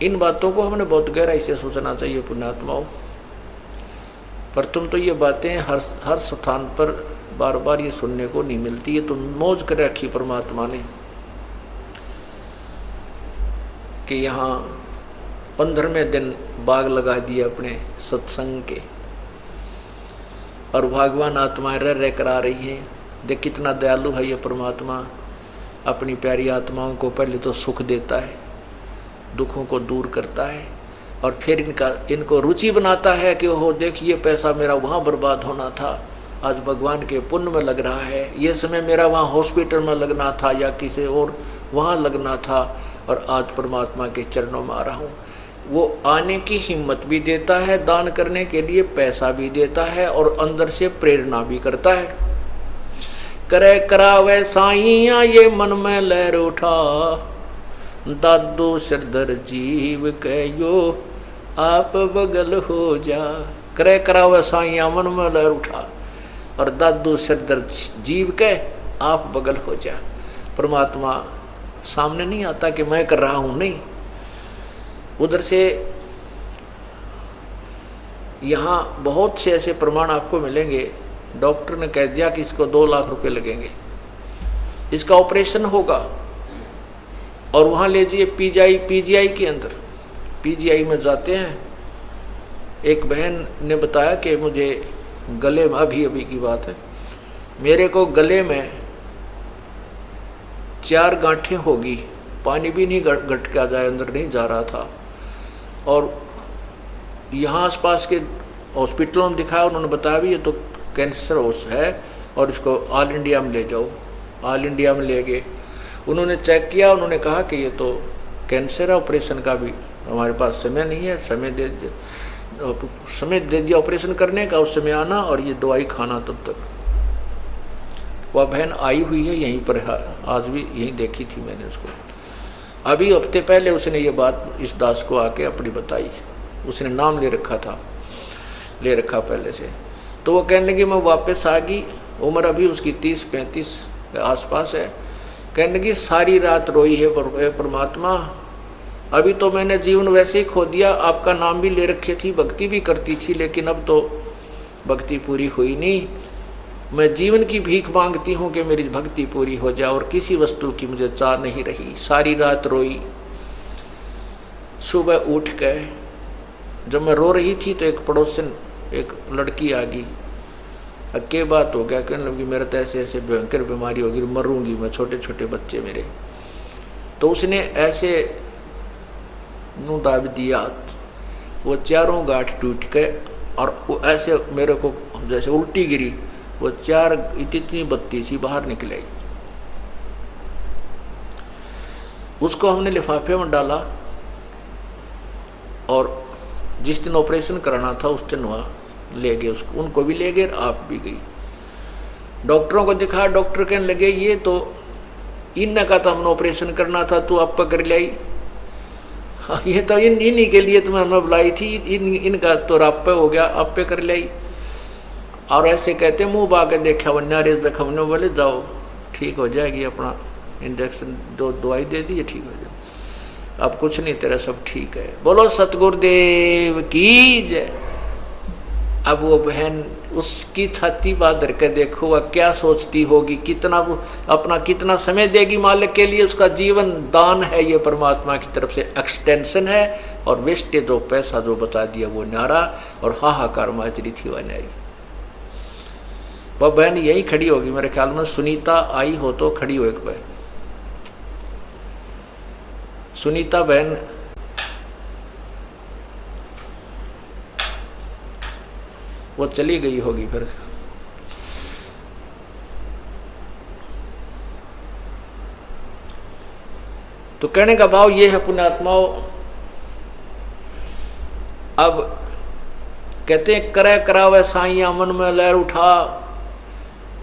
इन बातों को हमने बहुत गहराई से सोचना चाहिए पुण्यात्माओं। पर तुम तो ये बातें हर स्थान पर बार बार ये सुनने को नहीं मिलती। है तो मौज कर रखी परमात्मा ने कि यहाँ 15वें दिन बाग लगा दिए अपने सत्संग के, और भगवान आत्माएं रह कर आ रही है। देख कितना दयालु है ये परमात्मा, अपनी प्यारी आत्माओं को पहले तो सुख देता है, दुखों को दूर करता है, और फिर इनको रुचि बनाता है कि हो देख ये पैसा मेरा वहाँ बर्बाद होना था, आज भगवान के पुण्य में लग रहा है। ये समय मेरा वहाँ हॉस्पिटल में लगना था या किसी और वहाँ लगना था, और आज परमात्मा के चरणों में आ रहा हूँ। वो आने की हिम्मत भी देता है, दान करने के लिए पैसा भी देता है, और अंदर से प्रेरणा भी करता है। करे करावे साइया ये मन में लहर उठा, दादो सिरदर जीव कहो आप बगल हो जा। करे करावे साइया मन में लहर उठा, और दादो सिरदर जीव के आप बगल हो जा। परमात्मा सामने नहीं आता कि मैं कर रहा हूं, नहीं, उधर से यहाँ बहुत से ऐसे प्रमाण आपको मिलेंगे। डॉक्टर ने कह दिया कि इसको 2 लाख रुपए लगेंगे, इसका ऑपरेशन होगा, और वहाँ ले जाइए पीजीआई के अंदर। पीजीआई में जाते हैं, एक बहन ने बताया कि मुझे गले में, अभी की बात है, मेरे को गले में 4 गांठें होगी, पानी भी नहीं घट के आ जाए, अंदर नहीं जा रहा था। और यहाँ आसपास के हॉस्पिटलों में दिखाया, उन्होंने बताया भी ये तो कैंसर है, और इसको ऑल इंडिया में ले जाओ। ऑल इंडिया में ले गए, उन्होंने चेक किया, उन्होंने कहा कि ये तो कैंसर है, ऑपरेशन का भी हमारे पास समय नहीं है, समय दे दिया ऑपरेशन करने का, उस समय आना और ये दवाई खाना तब तक। वह बहन आई हुई है यहीं पर, आज भी यहीं देखी थी मैंने उसको। अभी हफ्ते पहले उसने ये बात इस दास को आके अपनी बताई, उसने नाम ले रखा पहले से। तो वो कहने लगी मैं वापस आ गई, उम्र अभी उसकी 30-35 के आसपास है। कहने लगी सारी रात रोई है परमात्मा, अभी तो मैंने जीवन वैसे ही खो दिया, आपका नाम भी ले रखे थी, भक्ति भी करती थी, लेकिन अब तो भक्ति पूरी हुई नहीं। मैं जीवन की भीख मांगती हूँ कि मेरी भक्ति पूरी हो जाए, और किसी वस्तु की मुझे चाह नहीं रही। सारी रात रोई, सुबह उठ गए, जब मैं रो रही थी तो एक पड़ोसन, एक लड़की आ गई, अक्के बात हो गया, कहने लगी मेरा तो ऐसे ऐसे भयंकर बीमारी होगी, मरूंगी मैं, छोटे छोटे बच्चे मेरे। तो उसने ऐसे नू दाब दिया, वो 4 गांठ टूट गए, और वो ऐसे मेरे को जैसे उल्टी गिरी, वो 4 इतनी बत्ती सी बाहर निकल आई। उसको हमने लिफाफे में डाला, और जिस दिन ऑपरेशन कराना था उस दिन वहाँ ले गए उसको, उनको भी ले गए, आप भी गई। डॉक्टरों को दिखा, डॉक्टर कहने लगे ये तो इनने का तो हमने ऑपरेशन करना था, तू आप कर लाई, ये तो इन्हीं के लिए तुम्हें हमने बुलाई थी, इनका तो राप पे हो गया, आप पे कर लाई। और ऐसे कहते मुंह बाके देखा वन्यारे जख्म ने, बोले जाओ ठीक हो जाएगी, अपना इंजेक्शन दवाई दे दी, ठीक हो जाए, अब कुछ नहीं, तेरा सब ठीक है। बोलो सतगुरुदेव की जय। अब वो बहन उसकी छाती बांध के देखो वह क्या सोचती होगी, कितना समय देगी मालिक के लिए। उसका जीवन दान है, ये परमात्मा की तरफ से एक्सटेंशन है, और वेस्टेज जो पैसा जो बता दिया वो न्यारा, और हाहाकार माजरी थी वह न्यारी। वह बहन यही खड़ी होगी मेरे ख्याल में, सुनीता आई हो तो खड़ी हो, एक बहन सुनीता बहन वो चली गई होगी फिर। तो कहने का भाव ये है पुण्यात्माओं, अब कहते हैं करे करावे साइया मन में लहर उठा।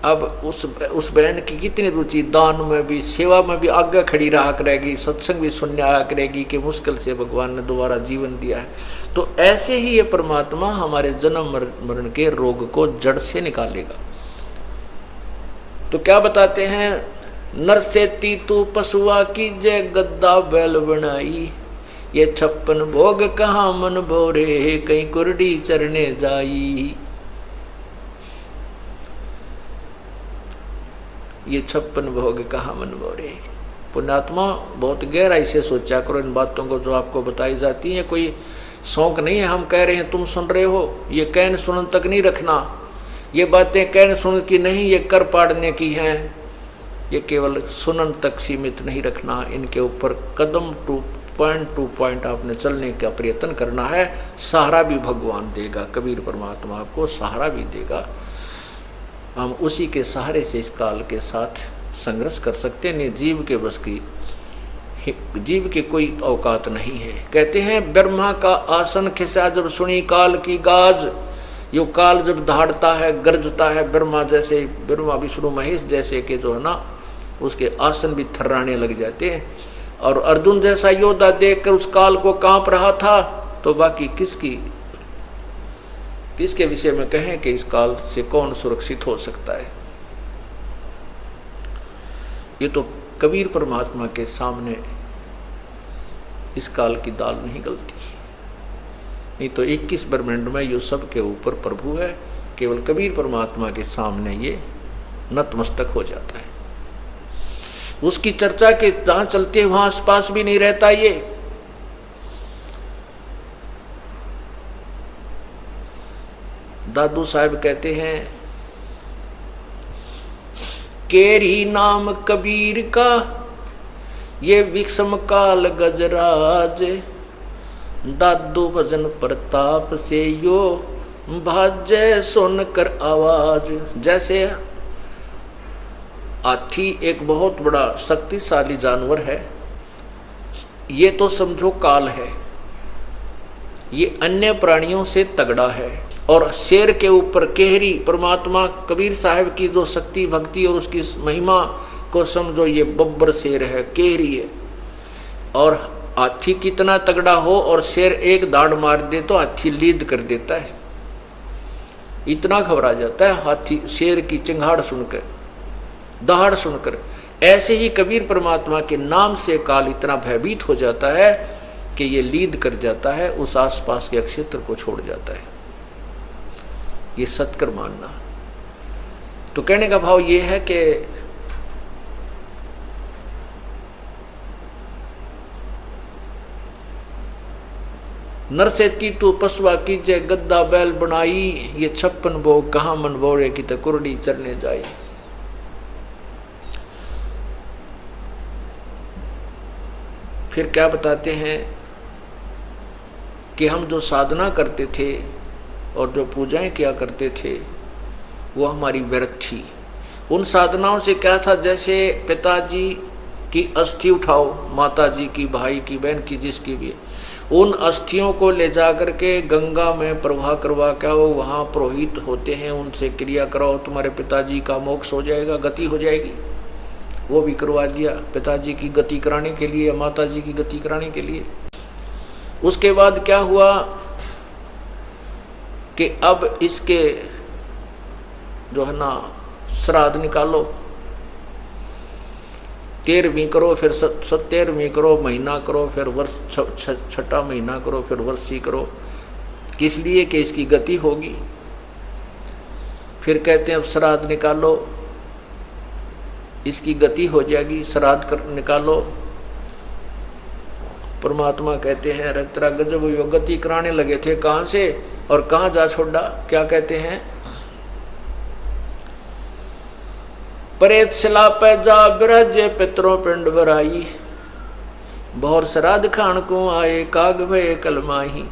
अब उस बहन की कितनी रुचि, दान में भी, सेवा में भी आगे खड़ी रहा करेगी, सत्संग भी सुनने आया करेगी कि मुश्किल से भगवान ने दोबारा जीवन दिया है। तो ऐसे ही ये परमात्मा हमारे जन्म मरण के रोग को जड़ से निकालेगा। तो क्या बताते हैं, नर से तीतु पशुआ की जय गद्दा बैल बनाई, ये 56 भोग कहाँ मन बोरे, कहीं कुरडी चरने जाई। ये 56 भोग कहाँ मन बोरे। पुण्यात्मा बहुत गहराई से सोचा करो इन बातों को जो आपको बताई जाती है। कोई शौक नहीं है हम कह रहे हैं तुम सुन रहे हो, ये कहने सुनने तक नहीं रखना। ये बातें कहने सुनने की नहीं, ये कर पाड़ने की हैं। ये केवल सुनन तक सीमित नहीं रखना, इनके ऊपर कदम टू पॉइंट आपने चलने का प्रयत्न करना है। सहारा भी भगवान देगा, कबीर परमात्मा आपको सहारा भी देगा। हम उसी के सहारे से इस काल के साथ संघर्ष कर सकते हैं। नहीं जीव के बस की, जीव के कोई औकात नहीं है। कहते हैं ब्रह्मा का आसन खिसा जब सुनी काल की गाज। यो काल जब दहाड़ता है, गरजता है, ब्रह्मा जैसे, ब्रह्मा विष्णु महेश जैसे के जो है ना, उसके आसन भी थर्राने लग जाते हैं। और अर्जुन जैसा योद्धा देखकर उस काल को कांप रहा था, तो बाकी किसके विषय में कहें कि इस काल से कौन सुरक्षित हो सकता है। ये तो कबीर परमात्मा के सामने इस काल की दाल नहीं गलती। नहीं तो 21 ब्रह्मांड में यो सब के ऊपर प्रभु है, केवल कबीर परमात्मा के सामने ये नतमस्तक हो जाता है। उसकी चर्चा के जहां चलते हैं वहां आसपास भी नहीं रहता। ये दादू साहब कहते हैं केरी नाम कबीर का ये विषम काल गजराज। दादू भजन प्रताप से यो भाजय सुनकर आवाज। जैसे हाथी एक बहुत बड़ा शक्तिशाली जानवर है, ये तो समझो काल है, ये अन्य प्राणियों से तगड़ा है। और शेर के ऊपर केहरी परमात्मा कबीर साहब की जो शक्ति भक्ति और उसकी महिमा को समझो, ये बब्बर शेर है, केहरी है। और हाथी कितना तगड़ा हो और शेर एक दाड़ मार दे तो हाथी लीद कर देता है, इतना घबरा जाता है हाथी शेर की चिंगाड़ सुनकर, दहाड़ सुनकर। ऐसे ही कबीर परमात्मा के नाम से काल इतना भयभीत हो जाता है कि ये लीद कर जाता है, उस आसपास के क्षेत्र को छोड़ जाता है। ये सत्कर मानना। तो कहने का भाव ये है कि नर से तीतु पसवा कीजे गद्दा बैल बनाई। ये 56 भोग कहाँ मन बोरे की तो कुरडी चरने जाई। फिर क्या बताते हैं कि हम जो साधना करते थे और जो पूजाएं किया करते थे वो हमारी व्यर्थ थी। उन साधनाओं से क्या था, जैसे पिताजी की अस्थि उठाओ, माता जी की, भाई की, बहन की, जिसकी भी, उन अस्थियों को ले जा करके गंगा में प्रवाह करवा के आओ, वहाँ पुरोहित होते हैं, उनसे क्रिया कराओ, तुम्हारे पिताजी का मोक्ष हो जाएगा, गति हो जाएगी। वो भी करवा दिया पिताजी की गति कराने के लिए, माता जी की गति कराने के लिए। उसके बाद क्या हुआ कि अब इसके जो है ना श्राद्ध निकालो, 13वीं करो, फिर 17वीं करो, महीना करो, फिर वर्ष 6ठा महीना करो, फिर वर्षी करो। किस लिए कि इसकी गति होगी। फिर कहते हैं अब श्राद्ध निकालो, इसकी गति हो जाएगी, श्राद्ध कर निकालो। परमात्मा कहते हैं अरे तेरा गजब यो गति कराने लगे थे, कहाँ से और कहाँ जा छोड़ा। क्या कहते हैं, प्रेत शिला पे जा बिराज पितरों पिंड भराई। बहुर श्राद्ध खान को आए काग भय कलमाही।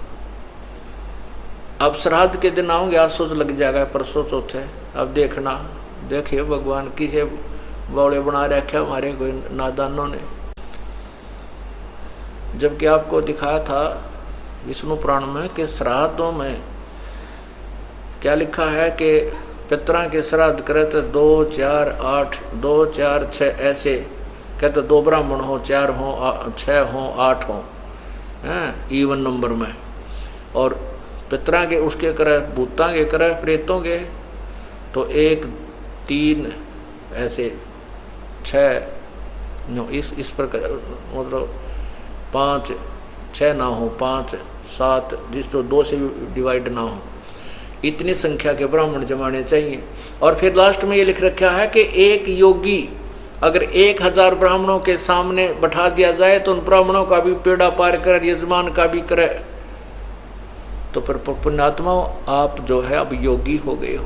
अब श्राद्ध के दिन आओगे, आज सोच लग जाएगा परसों चौथे। अब देखना, देखिए भगवान किसे बौले बना रखे हमारे कोई नादानों ने। जबकि आपको दिखाया था विष्णु पुराण में कि श्राद्धों में क्या लिखा है कि पितरा के श्राद्ध करे तो 2, 4, 8, 2, 4, 6 ऐसे कहते, 2 ब्राह्मण हो, 4 हो, 6 हो, 8 हो, हैं इवन नंबर में। और पितरा के उसके करे, भूता के करे, प्रेतों के तो 1, 3 ऐसे 6 इस प्रकार, मतलब 5 6 ना हो, 5 7, जिसको 2 से डिवाइड ना हो, इतनी संख्या के ब्राह्मण जमाने चाहिए। और फिर लास्ट में ये लिख रखा है कि एक योगी अगर 1000 ब्राह्मणों के सामने बैठा दिया जाए तो उन ब्राह्मणों का भी पेड़ा पार कर, यजमान का भी करे, तो फिर पुण्यात्मा आप जो है अब योगी हो गए हो।